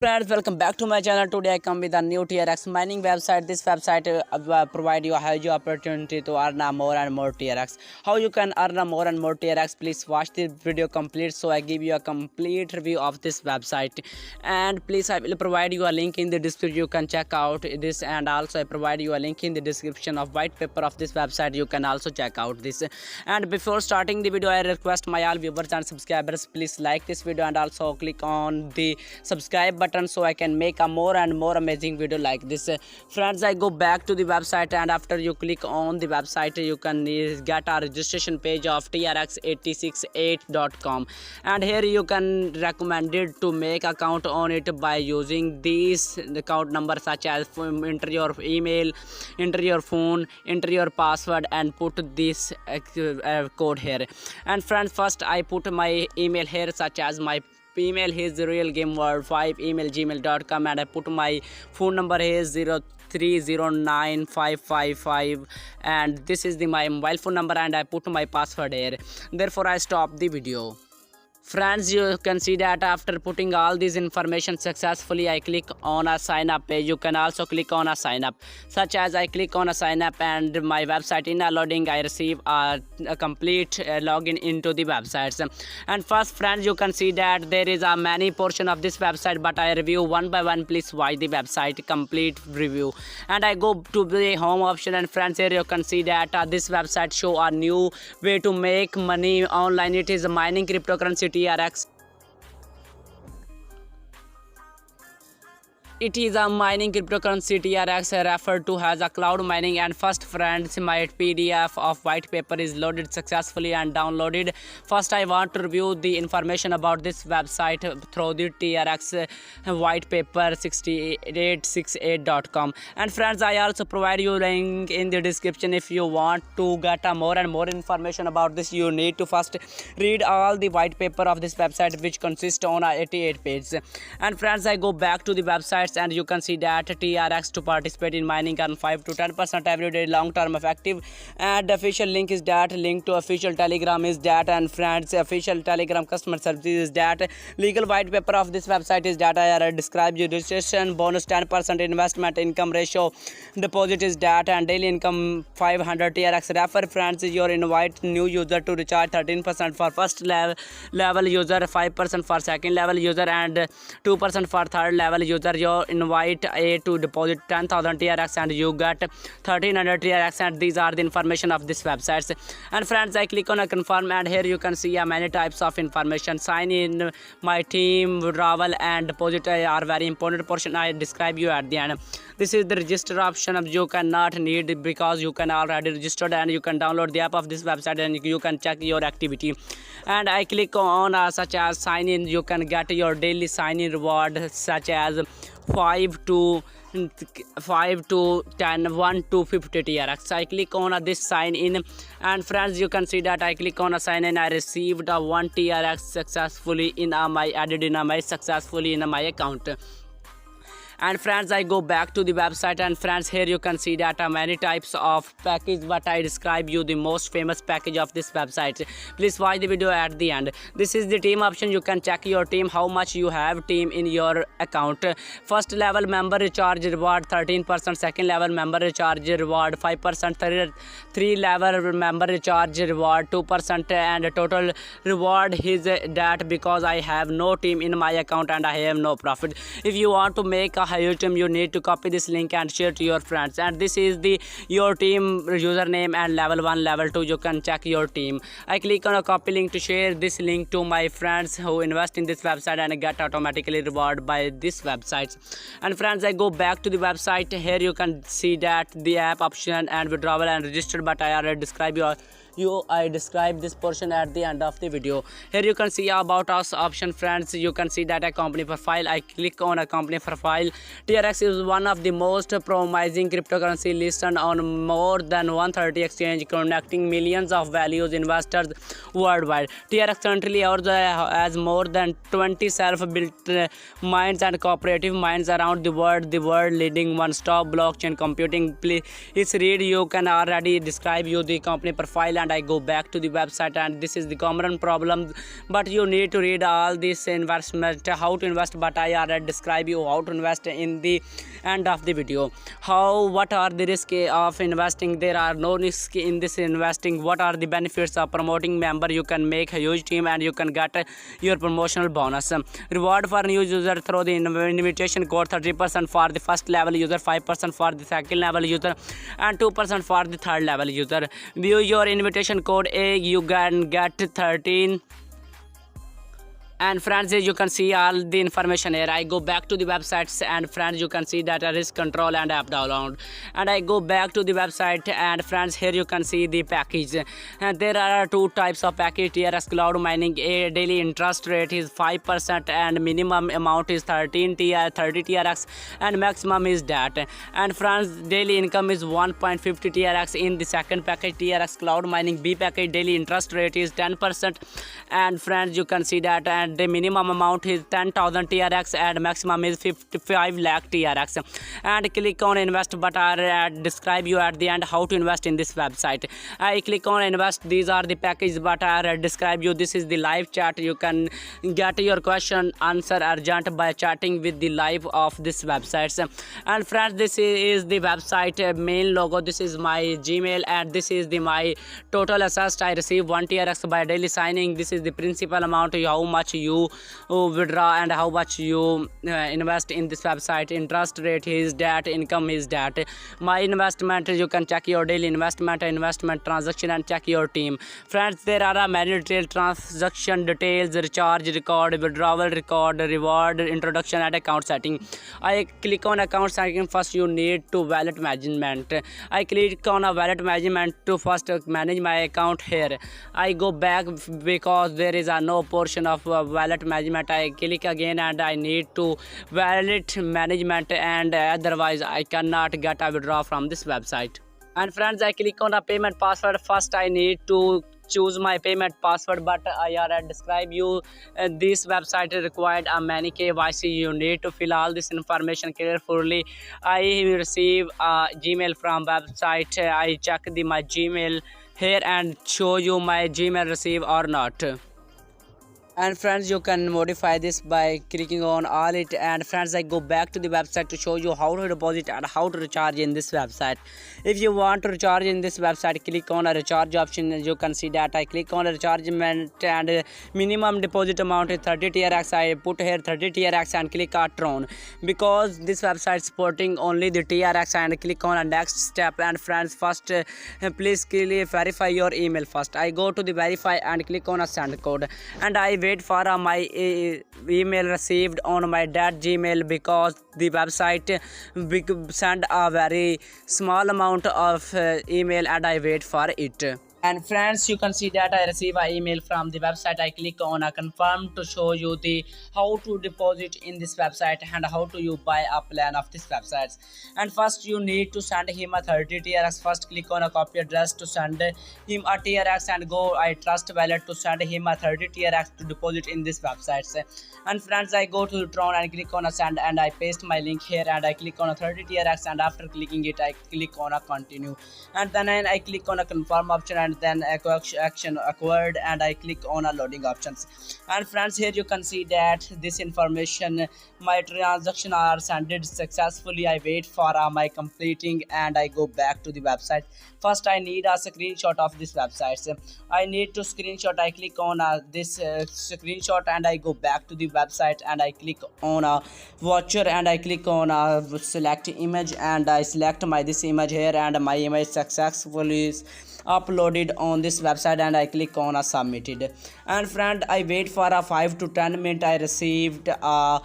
Friends, welcome back to my channel. Today I come with a new TRX mining website. This website provide you a huge opportunity to earn a more and more TRX. How you can earn a more and more TRX? Please watch this video complete. So I give you a complete review of this website, and please I will provide you a link in the description. You can check out this, and also I provide you a link in the description of white paper of this website. You can also check out this. And before starting the video, I request my all viewers and subscribers, please like this video and also click on the subscribe button so I can make a more and more amazing video like this. Friends, I go back to the website, and after you click on the website, you can get a registration page of trx868.com, and here you can recommended to make account on it by using these account numbers such as enter your email, enter your phone, enter your password, and put this code here. And friends, first I put my email here, such as my email is realgameworld5 email@gmail.com, and I put my phone number is 03095555, and this is my mobile phone number, and I put my password here. Therefore I stop the video. Friends, you can see that after putting all this information successfully, I click on a sign up page. You can also click on a sign up, such as I click on a sign up, and my website in a loading I receive a complete login into the websites. And first, friends, you can see that there is a many portion of this website, but I review one by one. Please watch the website complete review. And I go to the home option, and friends, here you can see that this website show a new way to make money online. It is mining cryptocurrency TRX. It is a mining cryptocurrency TRX referred to as a cloud mining. And first, friends, my PDF of white paper is loaded successfully and downloaded. First, I want to review the information about this website through the TRX white paper 6868.com. And friends, I also provide you link in the description. If you want to get a more and more information about this, you need to first read all the white paper of this website, which consists on 88 pages. And friends, I go back to the website, and you can see that TRX to participate in mining earn 5 to 10% every day, long term effective. And the official link is that, link to official telegram is that, and friends, official telegram customer service is that, legal white paper of this website is that. I describe you registration bonus 10% investment income ratio deposit is that, and daily income 500 TRX. Refer friends, you invite new user to recharge 13% for first level user, 5% for second level user, and 2% for third level user. You invite a to deposit 10,000 TRX, and you get 1300 TRX, and these are the information of this websites. And friends, I click on a confirm, and here you can see many types of information. Sign in, my team, withdrawal, and deposit are very important portion. I describe you at the end. This is the register option of you cannot need, because you can already registered, and you can download the app of this website and you can check your activity. And I click on such as sign in. You can get your daily sign in reward, such as 5 to 10, 1 to 50 TRX. I click on this sign in, and friends, you can see that I click on a sign in. I received a 1 TRX successfully in my added in my successfully in my account. And friends, I go back to the website, and friends, here you can see that many types of package, but I describe you the most famous package of this website. Please watch the video at the end. This is the team option. You can check your team, how much you have team in your account. First level member recharge reward 13%, second level member recharge reward 5%, three level member recharge reward 2%, and total reward is that, because I have no team in my account and I have no profit. If you want to make a higher team, you need to copy this link and share to your friends. And this is the your team username and level 1, level 2. You can check your team. I click on a copy link to share this link to my friends who invest in this website and get automatically rewarded by this website. And friends, I go back to the website. Here you can see that the app option and withdrawal and register, but I already describe I describe this portion at the end of the video. Here you can see about us option. Friends, you can see that a company profile. I click on a company profile. TRX is one of the most promising cryptocurrency listed on more than 130 exchange, connecting millions of values investors worldwide. TRX currently has more than 20 self-built mines and cooperative mines around the world leading one-stop blockchain computing. Please read. You can already describe you the company profile and I go back to the website, and this is the common problem. But you need to read all this investment, how to invest, but I already describe you how to invest in the end of the video. What are the risks of investing? There are no risks in this investing. What are the benefits of promoting member? You can make a huge team and you can get your promotional bonus. Reward for new user through the invitation code: 30% for the first level user, 5% for the second level user, and 2% for the third level user. View your invitation code A, you can get 13. And friends, you can see all the information here. I go back to the websites, and friends, you can see that risk control and app download. And I go back to the website, and friends, here you can see the package. And there are two types of package: TRX cloud mining. A daily interest rate is 5% and minimum amount is 30 TRX and maximum is that. And friends, daily income is 1.50 TRX in the second package, TRX cloud mining. B package, daily interest rate is 10%. And friends, you can see that, and the minimum amount is 10,000 TRX and maximum is 55 lakh TRX. And click on invest, but I describe you at the end how to invest in this website. I click on invest. These are the packages, but I describe you. This is the live chat. You can get your question answer urgent by chatting with the live of this website. And friends, this is the website main logo. This is my Gmail, and this is the my total assessed. I receive 1 TRX by daily signing. This is the principal amount, how much you withdraw and how much you invest in this website. Interest rate is that, income is that. My investment, you can check your daily investment transaction and check your team. Friends, there are many detailed transaction details: recharge record, withdrawal record, reward, introduction, and account setting. I click on account setting. First you need to wallet management. I click on a wallet management to first manage my account. Here I go back because there is a no portion of wallet management. I click again and I need to wallet management, and otherwise I cannot get a withdraw from this website. And friends, I click on a payment password. First I need to choose my payment password, but I already describe you this website required a many KYC. You need to fill all this information carefully. I receive a Gmail from website. I check my Gmail here and show you my Gmail receive or not. And friends, you can modify this by clicking on all it. And friends, I go back to the website to show you how to deposit and how to recharge in this website. If you want to recharge in this website, click on a recharge option. You can see that I click on a rechargement, and minimum deposit amount is 30 TRX. I put here 30 TRX and click on Tron because this website supporting only the TRX, and click on a next step. And friends, first please verify your email first. I go to the verify and click on a send code, and I wait for my email received on my Gmail because the website send a very small amount of email, and I wait for it. And friends, you can see that I receive an email from the website. I click on a confirm to show you the how to deposit in this website and how to you buy a plan of this website. And first you need to send him a 30 TRX. First click on a copy address to send him a TRX, and go I trust wallet to send him a 30 TRX to deposit in this website. And friends, I go to Tron and click on a send, and I paste my link here, and I click on a 30 TRX, and after clicking it I click on a continue, and then I click on a confirm option, and then action acquired, and I click on a loading options. And friends, here you can see that this information, my transaction are sent successfully. I wait for my completing, and I go back to the website. First I need a screenshot of this website. I need to screenshot. I click on this screenshot, and I go back to the website, and I click on a voucher, and I click on a select image, and I select this image here, and my image successfully is uploaded on this website, and I click on a submitted. And friend, I wait for a 5 to 10 minutes. I received a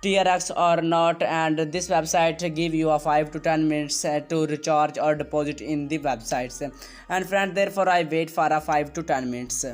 TRX or not, and this website give you a 5 to 10 minutes to recharge or deposit in the websites. And friend, therefore I wait for a 5 to 10 minutes.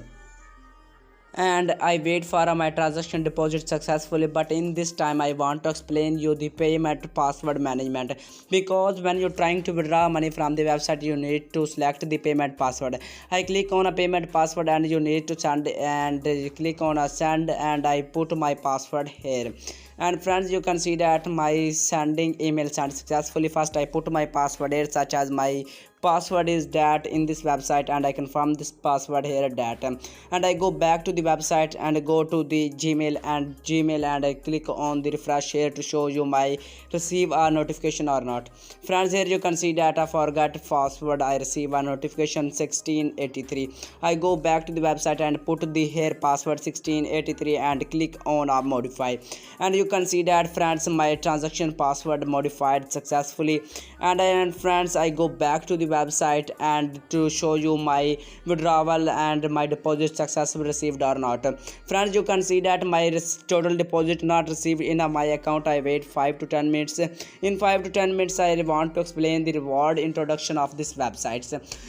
And I wait for my transaction deposit successfully. But in this time I want to explain you the payment password management, because when you're trying to withdraw money from the website, you need to select the payment password. I click on a payment password, and you need to send, and click on a send, and I put my password here. And friends, you can see that my sending email sent successfully. First I put my password here, such as my password is that in this website, and I confirm this password here that and I go back to the website and go to the Gmail and I click on the refresh here to show you my receive a notification or not. Friends, here you can see that I forgot password. I receive a notification 1683. I go back to the website and put the here password 1683 and click on modify, and you can see that friends my transaction password modified successfully. And friends, I go back to the website and to show you my withdrawal and my deposit successfully received or not. Friends, you can see that my total deposit not received in my account. I wait 5 to 10 minutes. In 5 to 10 minutes I want to explain the reward introduction of this website.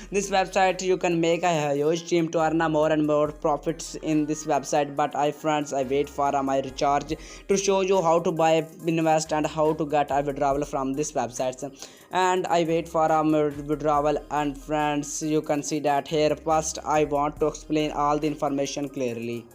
This website you can make a huge team to earn more and more profits in this website, but friends, I wait for my recharge to show you how to buy, invest and how to get a withdrawal from this website. And I wait for a withdrawal, and friends, you can see that here first I want to explain all the information clearly.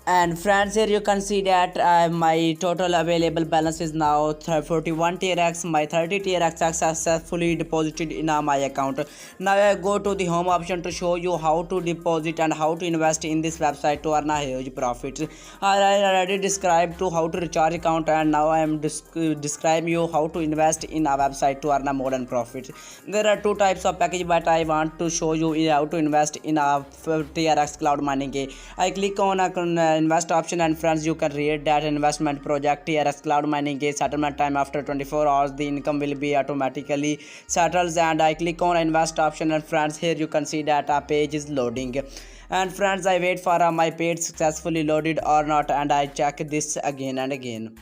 And friends, here you can see that my total available balance is now 41 TRX. My 30 TRX are successfully deposited in my account. Now I go to the home option to show you how to deposit and how to invest in this website to earn a huge profit. I already described to how to recharge account, and now I am describing you how to invest in a website to earn a more than profit. There are two types of package, but I want to show you how to invest in a TRX cloud mining. I click on a invest option, and friends, you can read that investment project TRX cloud mining settlement time after 24 hours the income will be automatically settles. And I click on invest option, and friends, here you can see that a page is loading. And friends, I wait for my page successfully loaded or not, and I check this again and again.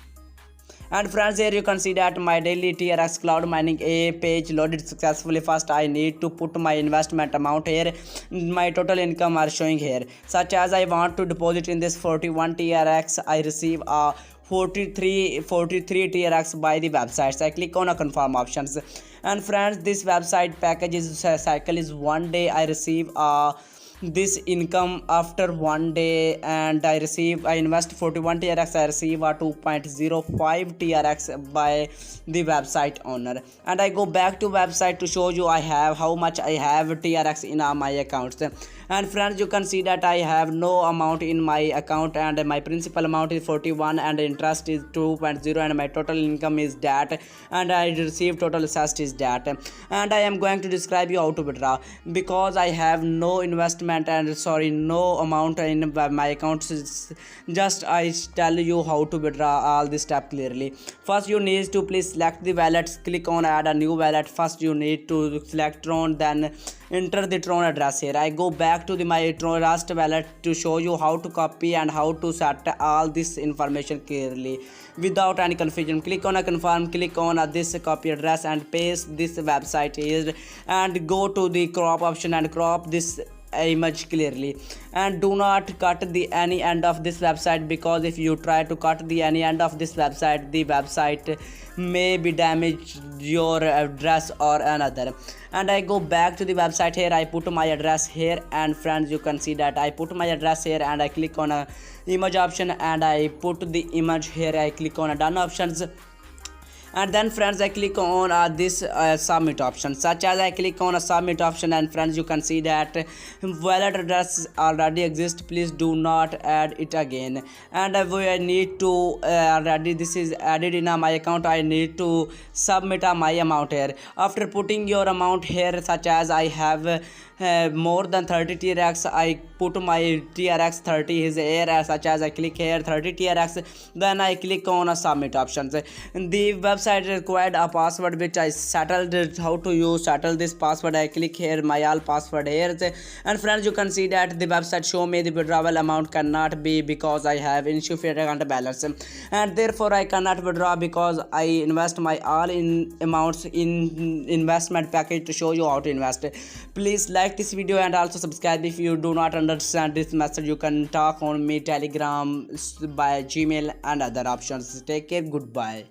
And friends, here you can see that my daily TRX cloud mining a page loaded successfully. First I need to put my investment amount here. My total income are showing here, such as I want to deposit in this 41 TRX. I receive a 43 TRX by the websites. I click on a confirm options, and friends, this website package is cycle is 1 day. I receive this income after 1 day, and I invest 41 TRX. I receive a 2.05 TRX by the website owner. And I go back to website to show you I have how much I have TRX in my accounts. And friends, you can see that I have no amount in my account, and my principal amount is 41 and interest is 2.0, and my total income is that, and I receive total assessed is that. And I am going to describe you how to withdraw, because I have no investment and no amount in my account. Just I tell you how to withdraw all this step clearly. First you need to please select the wallet, click on add a new wallet. First you need to select Tron, then enter the Tron address here. I go back to my Tron Rust wallet to show you how to copy and how to set all this information clearly without any confusion. Click on a confirm, click on this copy address and paste this website here, and go to the crop option and crop this image clearly, and do not cut the any end of this website, because if you try to cut the any end of this website, the website may be damaged your address or another. And I go back to the website here. I put my address here, and friends, you can see that I put my address here, and I click on a image option and I put the image here. I click on a done options, and then friends I click on this submit option. Such as I click on a submit option, and friends, you can see that wallet address already exists, please do not add it again. And we need to already this is added in my account. I need to submit my amount here. After putting your amount here, such as I have more than 30 TRX, I put my TRX 30 is here, such as I click here 30 TRX, then I click on a submit options. The website required a password which I settled. How to use settle this password? I click here my all password here, and friends, you can see that the website show me the withdrawal amount cannot be, because I have insufficient account balance, and therefore I cannot withdraw, because I invest my all in amounts in investment package to show you how to invest. Please like this video and also subscribe. If you do not understand this method, you can talk on me Telegram, by Gmail and other options. Take care, goodbye.